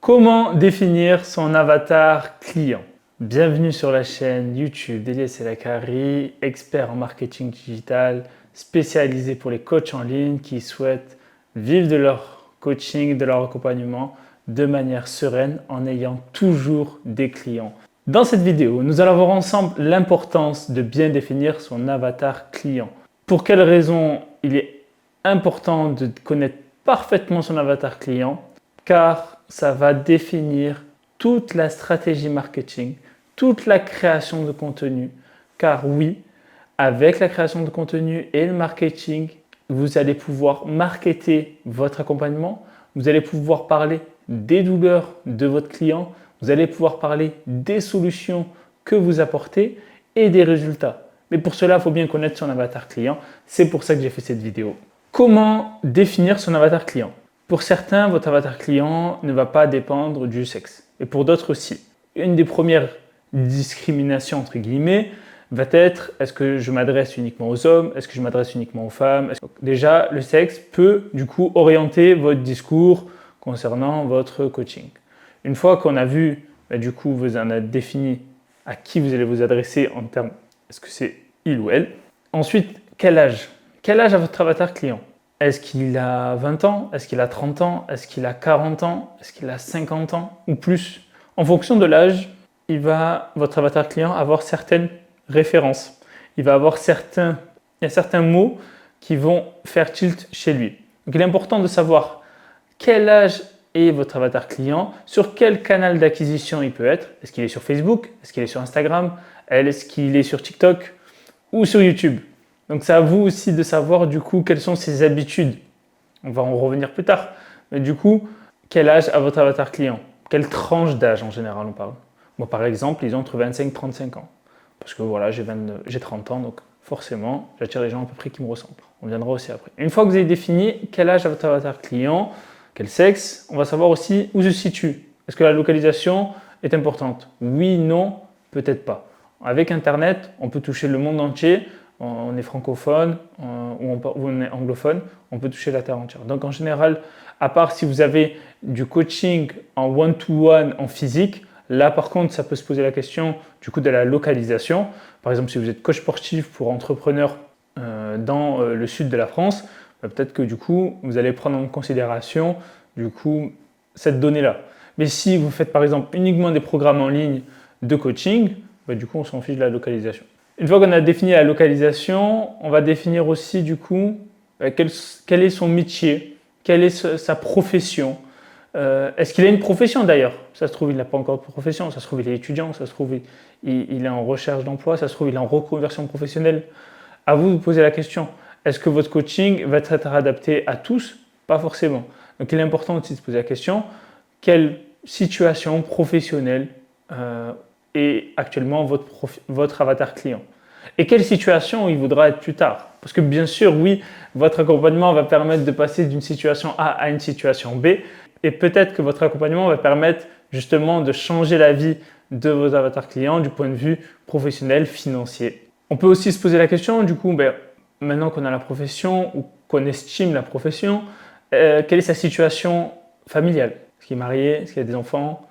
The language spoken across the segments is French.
Comment définir son avatar client? Bienvenue sur la chaîne YouTube d'Elias Elakari, expert en marketing digital, spécialisé pour les coachs en ligne qui souhaitent vivre de leur coaching, de leur accompagnement de manière sereine en ayant toujours des clients. Dans cette vidéo, nous allons voir ensemble l'importance de bien définir son avatar client. Pour quelles raisons il est important de connaître parfaitement son avatar client? Car ça va définir toute la stratégie marketing, toute la création de contenu. Car oui, avec la création de contenu et le marketing, vous allez pouvoir marketer votre accompagnement, vous allez pouvoir parler des douleurs de votre client, vous allez pouvoir parler des solutions que vous apportez et des résultats. Mais pour cela, il faut bien connaître son avatar client. C'est pour ça que j'ai fait cette vidéo. Comment définir son avatar client? Pour certains, votre avatar client ne va pas dépendre du sexe. Et pour d'autres aussi. Une des premières discriminations, entre guillemets, va être est-ce que je m'adresse uniquement aux hommes? Est-ce que je m'adresse uniquement aux femmes? Déjà, le sexe peut du coup orienter votre discours concernant votre coaching. Une fois qu'on a vu, du coup, vous en avez défini à qui vous allez vous adresser en termes, est-ce que c'est il ou elle? Ensuite, quel âge? Quel âge a votre avatar client? Est-ce qu'il a 20 ans? Est-ce qu'il a 30 ans? Est-ce qu'il a 40 ans? Est-ce qu'il a 50 ans ou plus? En fonction de l'âge, votre avatar client avoir certaines références. Il y a certains mots qui vont faire tilt chez lui. Donc il est important de savoir quel âge est votre avatar client, sur quel canal d'acquisition il peut être. Est-ce qu'il est sur Facebook? Est-ce qu'il est sur Instagram? Est-ce qu'il est sur TikTok ou sur YouTube? Donc c'est à vous aussi de savoir du coup quelles sont ses habitudes. On va en revenir plus tard. Mais du coup, quel âge a votre avatar client? Quelle tranche d'âge en général on parle? Moi par exemple, ils ont entre 25 et 35 ans. Parce que voilà, j'ai 30 ans, donc forcément, j'attire des gens à peu près qui me ressemblent. On viendra aussi après. Une fois que vous avez défini quel âge a votre avatar client, quel sexe, on va savoir aussi où se situe. Est-ce que la localisation est importante? Oui, non, peut-être pas. Avec Internet, on peut toucher le monde entier. On est francophone ou on est anglophone, on peut toucher la terre entière. Donc en général, à part si vous avez du coaching en one-to-one en physique, là par contre, ça peut se poser la question du coup de la localisation. Par exemple, si vous êtes coach sportif pour entrepreneurs dans le sud de la France, peut-être que du coup, vous allez prendre en considération du coup cette donnée-là. Mais si vous faites par exemple uniquement des programmes en ligne de coaching, du coup, on s'en fiche de la localisation. Une fois qu'on a défini la localisation, on va définir aussi du coup quel est son métier, quelle est sa profession. Est-ce qu'il a une profession d'ailleurs? Ça se trouve, il n'a pas encore de profession, ça se trouve, il est étudiant, ça se trouve, il est en recherche d'emploi, ça se trouve, il est en reconversion professionnelle. À vous de poser la question. Est-ce que votre coaching va être adapté à tous? Pas forcément. Donc il est important aussi de se poser la question, quelle situation professionnelle est actuellement votre avatar client? Et quelle situation il voudra être plus tard? Parce que bien sûr, oui, votre accompagnement va permettre de passer d'une situation A à une situation B. Et peut-être que votre accompagnement va permettre justement de changer la vie de vos avatars clients du point de vue professionnel, financier. On peut aussi se poser la question, du coup, maintenant qu'on a la profession ou qu'on estime la profession, quelle est sa situation familiale? Est-ce qu'il est marié? Est-ce qu'il a des enfants?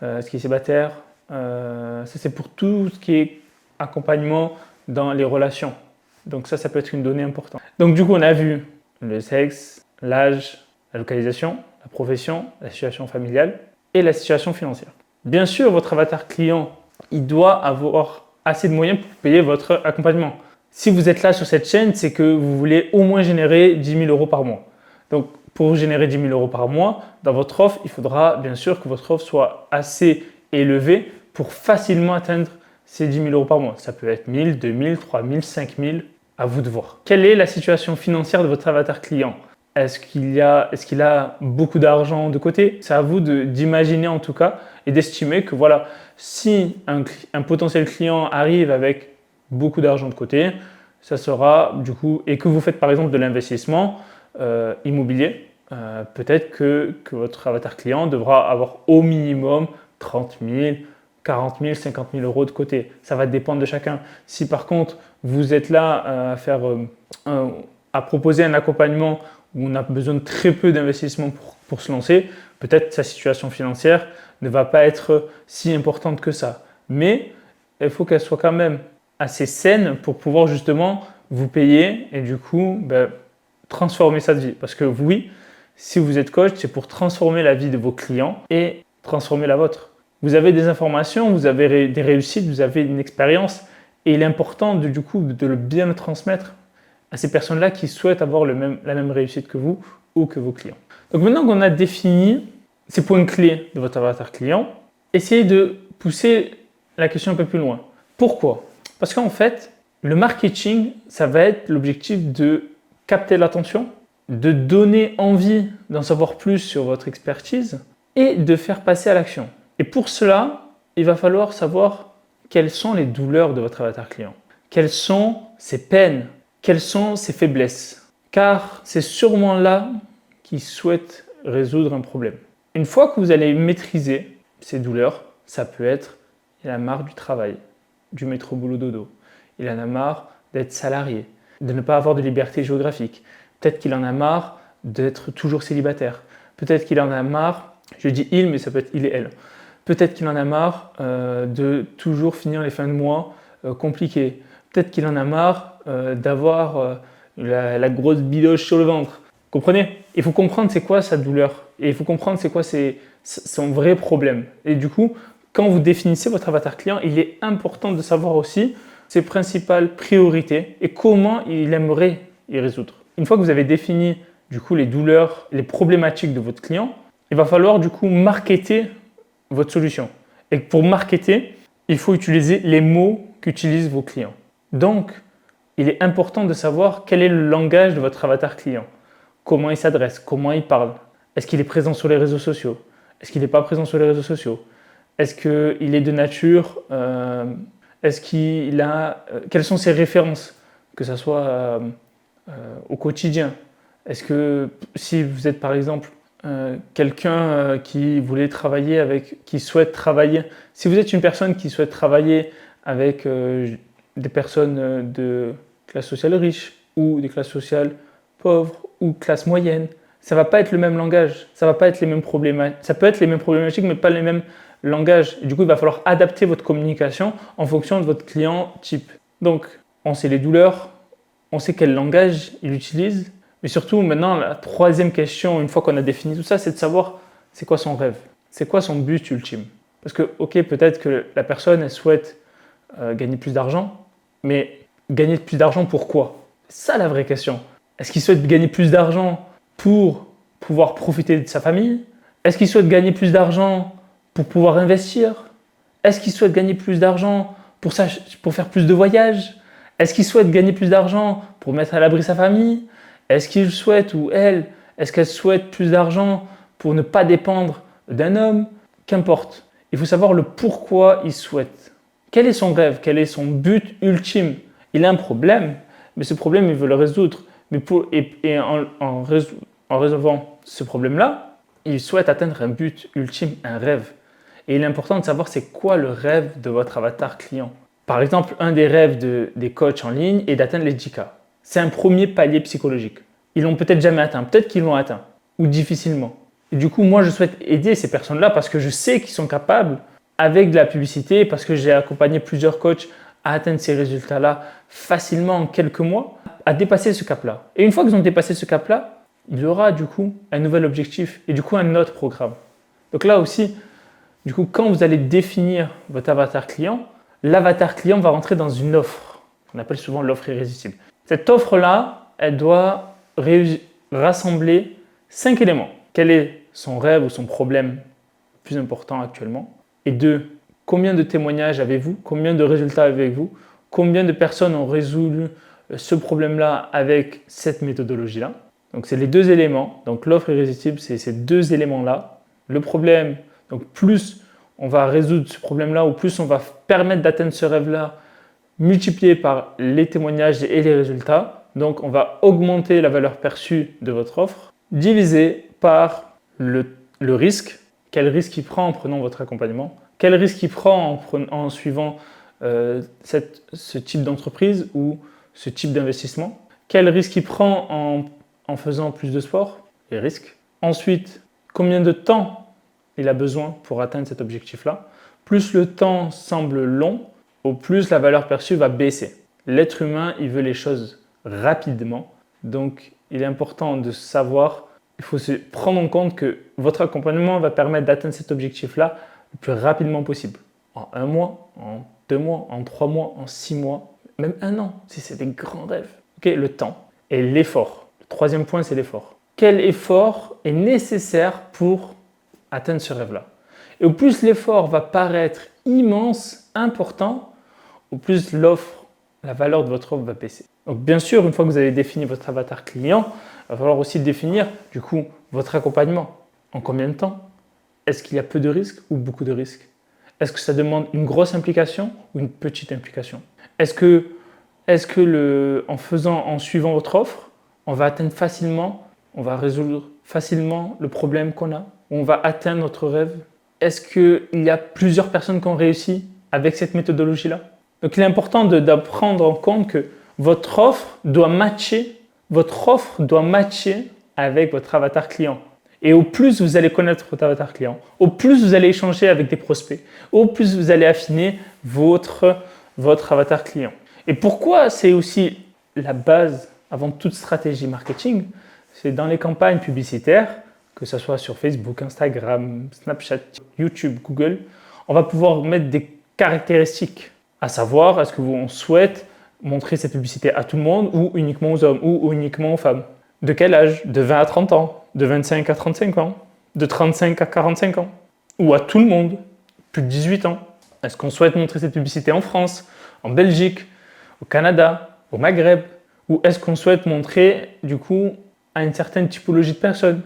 Est-ce qu'il est célibataire? Ça, c'est pour tout ce qui est accompagnement dans les relations. Donc ça peut être une donnée importante. Donc du coup, on a vu le sexe, l'âge, la localisation, la profession, la situation familiale et la situation financière. Bien sûr, votre avatar client, il doit avoir assez de moyens pour payer votre accompagnement. Si vous êtes là sur cette chaîne, c'est que vous voulez au moins générer 10 000 euros par mois. Donc pour générer 10 000 euros par mois, dans votre offre, il faudra bien sûr que votre offre soit assez élevée pour facilement atteindre ces 10 000 euros par mois. Ça peut être 1 000, 2 000, 3 000, 5 000, à vous de voir. Quelle est la situation financière de votre avatar client? Est-ce qu'il a beaucoup d'argent de côté? C'est à vous d'imaginer en tout cas et d'estimer que voilà, si un potentiel client arrive avec beaucoup d'argent de côté, ça sera du coup, et que vous faites par exemple de l'investissement immobilier, peut-être que votre avatar client devra avoir au minimum 30 000, 40 000, 50 000 euros de côté. Ça va dépendre de chacun. Si par contre, vous êtes là à proposer un accompagnement où on a besoin de très peu d'investissement pour pour se lancer. Peut-être sa situation financière ne va pas être si importante que ça. Mais il faut qu'elle soit quand même assez saine pour pouvoir justement vous payer et du coup transformer sa vie. Parce que oui, si vous êtes coach, c'est pour transformer la vie de vos clients et transformer la vôtre. Vous avez des informations, vous avez des réussites, vous avez une expérience et il est important du coup de le bien le transmettre à ces personnes-là qui souhaitent avoir la même réussite que vous ou que vos clients. Donc maintenant qu'on a défini ces points clés de votre avatar client, essayez de pousser la question un peu plus loin. Pourquoi? Parce qu'en fait, le marketing, ça va être l'objectif de capter l'attention, de donner envie d'en savoir plus sur votre expertise et de faire passer à l'action. Et pour cela, il va falloir savoir quelles sont les douleurs de votre avatar client, quelles sont ses peines, quelles sont ses faiblesses. Car c'est sûrement là qu'il souhaite résoudre un problème. Une fois que vous allez maîtriser ces douleurs, ça peut être il en a marre du travail, du métro boulot dodo, il en a marre d'être salarié, de ne pas avoir de liberté géographique, peut-être qu'il en a marre d'être toujours célibataire, peut-être qu'il en a marre, je dis il mais ça peut être il et elle, peut-être qu'il en a marre de toujours finir les fins de mois compliquées, peut-être qu'il en a marre d'avoir la grosse bidoche sur le ventre. Comprenez? Il faut comprendre c'est quoi sa douleur et il faut comprendre c'est quoi son vrai problème. Et du coup, quand vous définissez votre avatar client, il est important de savoir aussi ses principales priorités et comment il aimerait y résoudre. Une fois que vous avez défini du coup les douleurs, les problématiques de votre client, il va falloir du coup marketer votre solution. Et pour marketer, il faut utiliser les mots qu'utilisent vos clients. Donc, il est important de savoir quel est le langage de votre avatar client. Comment il s'adresse, comment il parle. Est-ce qu'il est présent sur les réseaux sociaux? Est-ce qu'il n'est pas présent sur les réseaux sociaux? Est-ce qu'il est de nature est-ce qu'il a quelles sont ses références, que ce soit au quotidien? Est-ce que si vous êtes par exemple quelqu'un qui voulait travailler qui souhaite travailler, si vous êtes une personne qui souhaite travailler avec des personnes de classe sociale riche ou des classes sociales pauvres ou classe moyenne, ça va pas être le même langage, ça va pas être les mêmes problématiques, ça peut être les mêmes problématiques mais pas les mêmes langage. Et du coup, il va falloir adapter votre communication en fonction de votre client type. Donc, on sait les douleurs, on sait quel langage il utilise. Mais surtout, maintenant, la troisième question, une fois qu'on a défini tout ça, c'est de savoir c'est quoi son rêve, c'est quoi son but ultime. Parce que, ok, peut-être que la personne, elle souhaite gagner plus d'argent, mais gagner plus d'argent pour quoi? C'est ça la vraie question. Est-ce qu'il souhaite gagner plus d'argent pour pouvoir profiter de sa famille? Est-ce qu'il souhaite gagner plus d'argent pour pouvoir investir? Est-ce qu'il souhaite gagner plus d'argent pour faire plus de voyages? Est-ce qu'il souhaite gagner plus d'argent pour mettre à l'abri sa famille? Est-ce qu'il souhaite ou elle, est-ce qu'elle souhaite plus d'argent pour ne pas dépendre d'un homme? Qu'importe. Il faut savoir le pourquoi il souhaite. Quel est son rêve? Quel est son but ultime? Il a un problème, mais ce problème, il veut le résoudre. Mais en résolvant ce problème-là, il souhaite atteindre un but ultime, un rêve. Et il est important de savoir c'est quoi le rêve de votre avatar client. Par exemple, un des rêves des coachs en ligne est d'atteindre les 10K. C'est un premier palier psychologique. Ils l'ont peut-être jamais atteint, peut-être qu'ils l'ont atteint, ou difficilement. Et du coup, moi, je souhaite aider ces personnes-là parce que je sais qu'ils sont capables, avec de la publicité, parce que j'ai accompagné plusieurs coachs à atteindre ces résultats-là facilement en quelques mois, à dépasser ce cap-là. Et une fois qu'ils ont dépassé ce cap-là, il y aura du coup un nouvel objectif et du coup un autre programme. Donc là aussi, du coup, quand vous allez définir votre avatar client, l'avatar client va rentrer dans une offre. On appelle souvent l'offre irrésistible. Cette offre-là, elle doit rassembler 5 éléments. Quel est son rêve ou son problème le plus important actuellement? Et 2, combien de témoignages avez-vous? Combien de résultats avez-vous? Combien de personnes ont résolu ce problème-là avec cette méthodologie-là? Donc, c'est les 2 éléments. Donc, l'offre irrésistible, c'est ces 2 éléments-là. Le problème, donc plus on va résoudre ce problème-là ou plus on va permettre d'atteindre ce rêve-là, multiplié par les témoignages et les résultats. Donc, on va augmenter la valeur perçue de votre offre, divisé par le risque. Quel risque il prend en prenant votre accompagnement? Quel risque il prend en suivant ce type d'entreprise ou ce type d'investissement? Quel risque il prend en faisant plus de sport? Les risques. Ensuite, combien de temps il a besoin pour atteindre cet objectif-là. Plus le temps semble long, au plus la valeur perçue va baisser. L'être humain, il veut les choses rapidement. Donc, il est important de savoir, il faut se prendre en compte que votre accompagnement va permettre d'atteindre cet objectif-là le plus rapidement possible. En 1 mois, en 2 mois, en 3 mois, en 6 mois, même 1 an, si c'est des grands rêves. Okay, le temps et l'effort. Le troisième point, c'est l'effort. Quel effort est nécessaire pour atteindre ce rêve-là? Et au plus l'effort va paraître immense, important, au plus l'offre, la valeur de votre offre va baisser. Donc bien sûr, une fois que vous avez défini votre avatar client, il va falloir aussi définir du coup votre accompagnement. En combien de temps? Est-ce qu'il y a peu de risques ou beaucoup de risques? Est-ce que ça demande une grosse implication ou une petite implication? Est-ce que en suivant votre offre, on va atteindre facilement, on va résoudre facilement le problème qu'on a, on va atteindre notre rêve? Est-ce qu'il y a plusieurs personnes qui ont réussi avec cette méthodologie-là? Donc il est important de prendre en compte que votre offre doit matcher avec votre avatar client. Et au plus vous allez connaître votre avatar client, au plus vous allez échanger avec des prospects, au plus vous allez affiner votre avatar client. Et pourquoi c'est aussi la base avant toute stratégie marketing? C'est dans les campagnes publicitaires, que ce soit sur Facebook, Instagram, Snapchat, YouTube, Google, on va pouvoir mettre des caractéristiques. À savoir, est-ce qu'on souhaite montrer cette publicité à tout le monde ou uniquement aux hommes ou uniquement aux femmes? De quel âge? De 20 à 30 ans? De 25 à 35 ans? De 35 à 45 ans? Ou à tout le monde? Plus de 18 ans? Est-ce qu'on souhaite montrer cette publicité en France, en Belgique, au Canada, au Maghreb? Ou est-ce qu'on souhaite montrer du coup à une certaine typologie de personnes?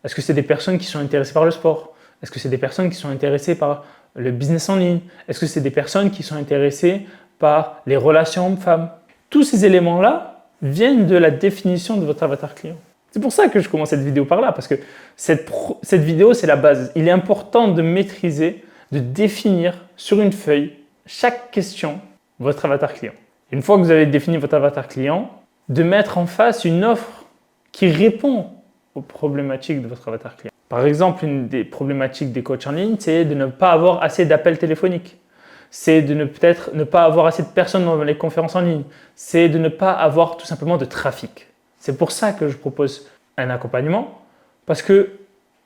Est-ce que c'est des personnes qui sont intéressées par le sport? Est-ce que c'est des personnes qui sont intéressées par le business en ligne? Est-ce que c'est des personnes qui sont intéressées par les relations hommes-femmes? Tous ces éléments-là viennent de la définition de votre avatar client. C'est pour ça que je commence cette vidéo par là, parce que cette vidéo, c'est la base. Il est important de maîtriser, de définir sur une feuille, chaque question, votre avatar client. Une fois que vous avez défini votre avatar client, de mettre en face une offre qui répond aux problématiques de votre avatar client. Par exemple, une des problématiques des coachs en ligne, c'est de ne pas avoir assez d'appels téléphoniques. C'est de peut-être ne pas avoir assez de personnes dans les conférences en ligne. C'est de ne pas avoir tout simplement de trafic. C'est pour ça que je propose un accompagnement, parce que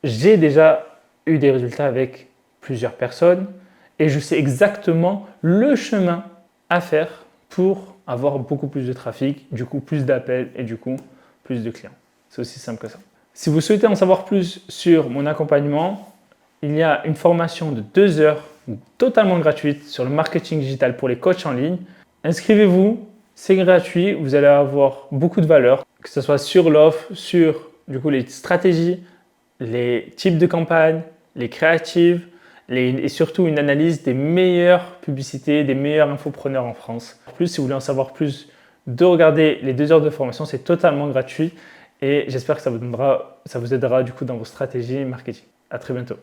j'ai déjà eu des résultats avec plusieurs personnes et je sais exactement le chemin à faire pour avoir beaucoup plus de trafic, du coup plus d'appels et du coup plus de clients. C'est aussi simple que ça. Si vous souhaitez en savoir plus sur mon accompagnement, il y a une formation de 2 heures totalement gratuite sur le marketing digital pour les coachs en ligne. Inscrivez-vous, c'est gratuit, vous allez avoir beaucoup de valeur, que ce soit sur l'offre, sur du coup, les stratégies, les types de campagnes, les créatives et surtout une analyse des meilleures publicités, des meilleurs infopreneurs en France. En plus, si vous voulez en savoir plus, de regarder les 2 heures de formation, c'est totalement gratuit. Et j'espère que ça vous aidera du coup dans vos stratégies marketing. À très bientôt.